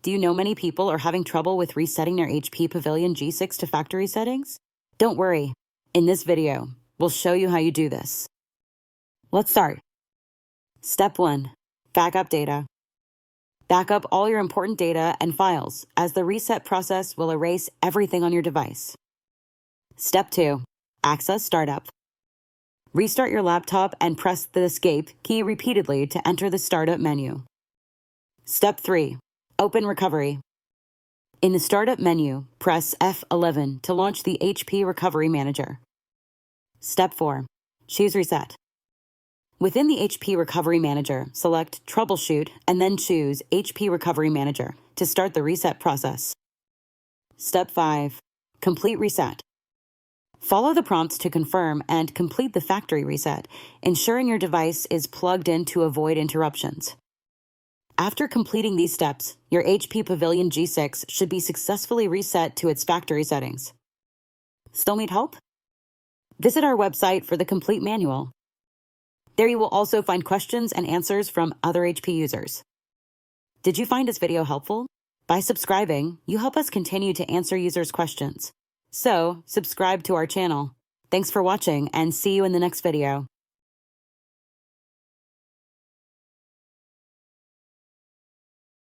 Do you know many people are having trouble with resetting their HP Pavilion G6 to factory settings? Don't worry. In this video, we'll show you how you do this. Let's start. Step 1. Backup data. Back up all your important data and files, as the reset process will erase everything on your device. Step 2. Access startup. Restart your laptop and press the Escape key repeatedly to enter the startup menu. Step 3. Open Recovery. In the Startup menu, press F11 to launch the HP Recovery Manager. Step 4. Choose Reset. Within the HP Recovery Manager, select Troubleshoot and then choose HP Recovery Manager to start the reset process. Step 5. Complete Reset. Follow the prompts to confirm and complete the factory reset, ensuring your device is plugged in to avoid interruptions. After completing these steps, your HP Pavilion G6 should be successfully reset to its factory settings. Still need help? Visit our website for the complete manual. There you will also find questions and answers from other HP users. Did you find this video helpful? By subscribing, you help us continue to answer users' questions. So, subscribe to our channel. Thanks for watching and see you in the next video.